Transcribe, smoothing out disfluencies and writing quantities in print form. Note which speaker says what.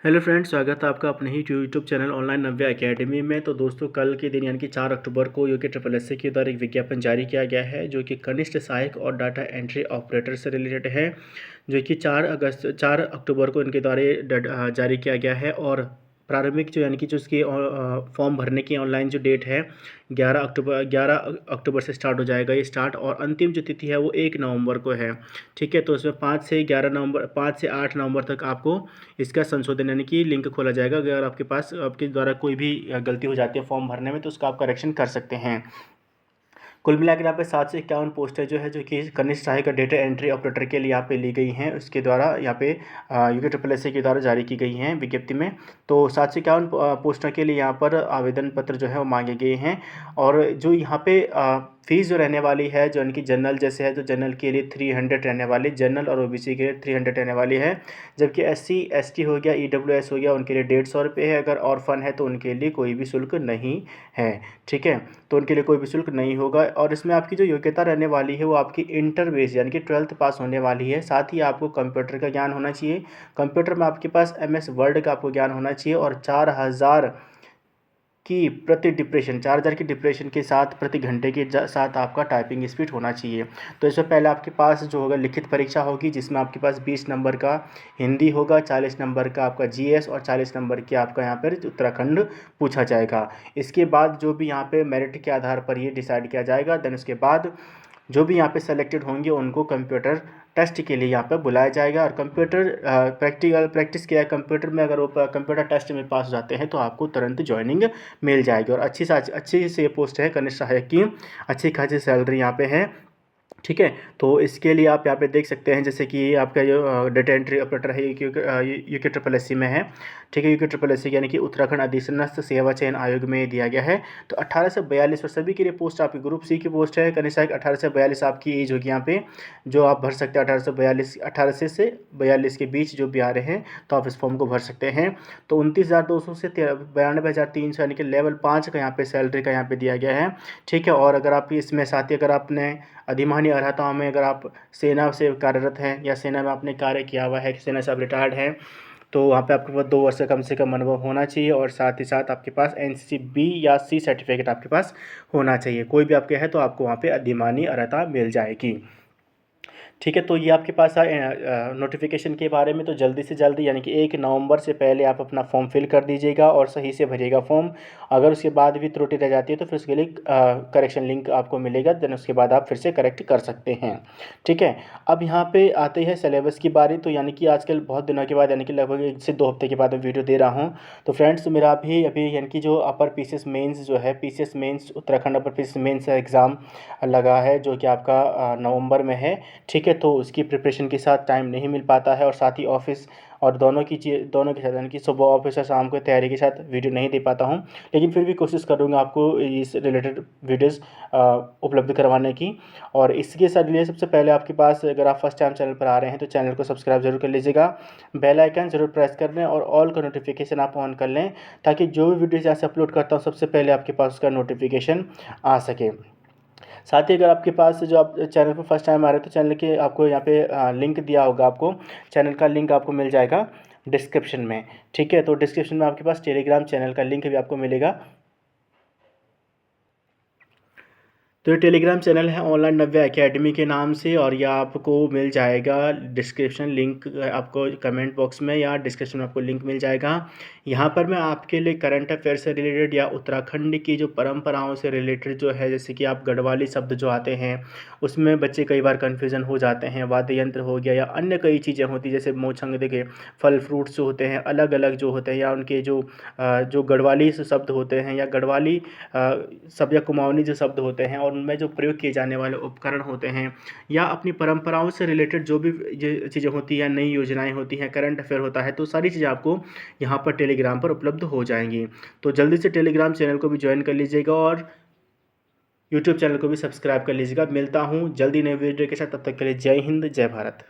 Speaker 1: Hello friends, स्वागत है आपका अपने ही यूट्यूब चैनल ऑनलाइन नव्या एकेडमी में। तो दोस्तों, कल के दिन यानी कि 4 अक्टूबर को यूके ट्रिपल एस सी के द्वारा एक विज्ञापन जारी किया गया है जो कि कनिष्ठ सहायक और डाटा एंट्री ऑपरेटर से रिलेटेड है, जो कि 4 अक्टूबर को इनके द्वारा जारी किया गया है। और प्रारंभिक जो यानी कि जो उसकी फॉर्म भरने की ऑनलाइन जो डेट है 11 अक्टूबर से स्टार्ट हो जाएगा ये स्टार्ट, और अंतिम जो तिथि है वो 1 नवंबर को है। ठीक है, तो इसमें 5 से 8 नवंबर तक आपको इसका संशोधन यानी कि लिंक खोला जाएगा। अगर आपके पास आपके द्वारा कोई भी गलती हो जाती है फॉर्म भरने में तो उसका आप करेक्शन कर सकते हैं। कुल मिलाकर यहाँ पे 751 पोस्टें जो कि कनिष्ठ सहायक डेटा एंट्री ऑपरेटर के लिए यहाँ पे ली गई हैं, उसके द्वारा यहाँ पे यूके ट्रिपल एस सी के द्वारा जारी की गई हैं विज्ञप्ति में। तो 751 पोस्टों के लिए यहाँ पर आवेदन पत्र जो है वो मांगे गए हैं। और जो यहाँ पे फीस जो रहने वाली है, जो इनकी जनरल जैसे है, तो जनरल के लिए 300 रहने वाली, जनरल और ओबीसी के लिए 300 रहने वाली है। जबकि एससी एसटी हो गया, ईडब्ल्यूएस हो गया, उनके लिए 150 रुपये है। अगर ऑर्फन है तो उनके लिए कोई भी शुल्क नहीं है। ठीक है, तो उनके लिए कोई भी शुल्क नहीं होगा। और इसमें आपकी जो योग्यता रहने वाली है वो आपकी इंटर बेस यानी कि 12th पास होने वाली है। साथ ही आपको कंप्यूटर का ज्ञान होना चाहिए। कंप्यूटर में आपके पास MS वर्ड का आपको ज्ञान होना चाहिए। और 4000 की प्रति डिप्रेशन 4000 की डिप्रेशन के साथ प्रति घंटे के साथ आपका टाइपिंग स्पीड होना चाहिए। तो इससे पहले आपके पास जो होगा लिखित परीक्षा होगी, जिसमें आपके पास 20 नंबर का हिंदी होगा, 40 नंबर का आपका GS और 40 नंबर के आपका यहाँ पर उत्तराखंड पूछा जाएगा। इसके बाद जो भी यहाँ पे मेरिट के आधार पर ये डिसाइड किया जाएगा। देन उसके बाद जो भी यहाँ पे सेलेक्टेड होंगे उनको कंप्यूटर टेस्ट के लिए यहाँ पे बुलाया जाएगा। और कंप्यूटर प्रैक्टिस किया है कंप्यूटर में, अगर वो कंप्यूटर टेस्ट में पास हो जाते हैं तो आपको तुरंत ज्वाइनिंग मिल जाएगी। और अच्छी से ये पोस्ट है कनिष्ठ सहायक की, अच्छी खासी सैलरी यहाँ पे है। ठीक है, तो इसके लिए आप यहाँ पे देख सकते हैं जैसे कि आपका जो डेटा एंट्री ऑपरेटर है यूके ट्रिपल एस सी में है। ठीक है, यूके ट्रिपल एस सी यानी कि उत्तराखंड अधीनस्थ सेवा चयन आयोग में दिया गया है। तो 18 से 42 और सभी के लिए पोस्ट आपकी ग्रुप सी की पोस्ट है। कनिष्ठ सहायक 18 से 42 आपकी एज होगी यहाँ पे, जो आप भर सकते हैं। 18 से 42 के बीच जो भी आ रहे हैं तो आप इस फॉर्म को भर सकते हैं। तो 29,200 से 92,300 यानी कि लेवल 5 का यहाँ पे सैलरी का यहाँ पे दिया गया है। ठीक है, और अगर आप इसमें साथ ही अगर आपने अधिमानी अर्हताओं में अगर आप सेना से कार्यरत हैं या सेना में आपने कार्य किया हुआ है, सेना से आप रिटायर्ड हैं, तो वहाँ पे आपके पास 2 वर्ष कम से कम अनुभव होना चाहिए। और साथ ही साथ आपके पास NCC B या C सर्टिफिकेट आपके पास होना चाहिए। कोई भी आपके है तो आपको वहाँ पे अधिमानी अर्हता मिल जाएगी। ठीक है, तो ये आपके पास नोटिफिकेशन के बारे में। तो जल्दी से जल्दी यानी कि 1 नवंबर से पहले आप अपना फॉर्म फिल कर दीजिएगा और सही से भरिएगा फॉर्म। अगर उसके बाद भी त्रुटि रह जाती है तो फिर उसके लिए करेक्शन लिंक आपको मिलेगा। देन उसके बाद आप फिर से करेक्ट कर सकते हैं। ठीक है, अब यहाँ पे आते हैं सिलेबस की बारी। तो यानी कि आजकल बहुत दिनों के बाद यानी कि लगभग 1 से 2 हफ्ते के बाद मैं वीडियो दे रहा हूँ। तो फ्रेंड्स, मेरा अभी यानी कि जो अपर PCS मेंस जो है, PCS मेंस उत्तराखंड अपर PCS मेंस एग्ज़ाम लगा है जो कि आपका नवंबर में है। ठीक है, तो उसकी प्रिपरेशन के साथ टाइम नहीं मिल पाता है। और साथ ही ऑफिस और दोनों के साथ यानी कि सुबह ऑफिस और शाम को तैयारी के साथ वीडियो नहीं दे पाता हूं। लेकिन फिर भी कोशिश करूंगा आपको इस रिलेटेड वीडियोस उपलब्ध करवाने की। और इसके साथ लिए सबसे पहले आपके पास, अगर आप फर्स्ट टाइम चैनल पर आ रहे हैं तो चैनल को सब्सक्राइब जरूर कर लीजिएगा, बेल आइकन जरूर प्रेस कर लें और ऑल का नोटिफिकेशन आप ऑन कर लें, ताकि जो भी वीडियोज़ यहाँ से अपलोड करता हूँ सबसे पहले आपके पास उसका नोटिफिकेशन आ सके। साथ ही अगर आपके पास जो आप चैनल पर फर्स्ट टाइम आ रहे हैं तो चैनल के आपको यहाँ पे लिंक दिया होगा, आपको चैनल का लिंक आपको मिल जाएगा डिस्क्रिप्शन में। ठीक है, तो डिस्क्रिप्शन में आपके पास टेलीग्राम चैनल का लिंक भी आपको मिलेगा। तो ये टेलीग्राम चैनल है ऑनलाइन नव्या एकेडमी के नाम से, और यह आपको मिल जाएगा डिस्क्रिप्शन लिंक, आपको कमेंट बॉक्स में या डिस्क्रिप्शन में आपको लिंक मिल जाएगा। यहाँ पर मैं आपके लिए करंट अफेयर से रिलेटेड या उत्तराखंड की जो परंपराओं से रिलेटेड जो है, जैसे कि आप गढ़वाली शब्द जो आते हैं उसमें बच्चे कई बार कन्फ्यूज़न हो जाते हैं, वाद्य यंत्र हो गया या अन्य कई चीज़ें होती जैसे मोछंग देखे फल फ्रूट्स जो होते हैं अलग अलग जो होते हैं, या उनके जो गढ़वाली शब्द होते हैं या गढ़वाली शब्द या कुमाऊनी जो शब्द होते हैं और उनमें जो प्रयोग किए जाने वाले उपकरण होते हैं, या अपनी परंपराओं से रिलेटेड जो भी ये चीज़ें होती हैं, नई योजनाएं होती हैं, करंट अफेयर होता है, तो सारी चीज़ें आपको यहाँ पर टेलीग्राम पर उपलब्ध हो जाएंगी। तो जल्दी से टेलीग्राम चैनल को भी ज्वाइन कर लीजिएगा और यूट्यूब चैनल को भी सब्सक्राइब कर लीजिएगा। मिलता हूँ जल्दी नए वीडियो के साथ, तब तक के लिए जय हिंद, जय भारत।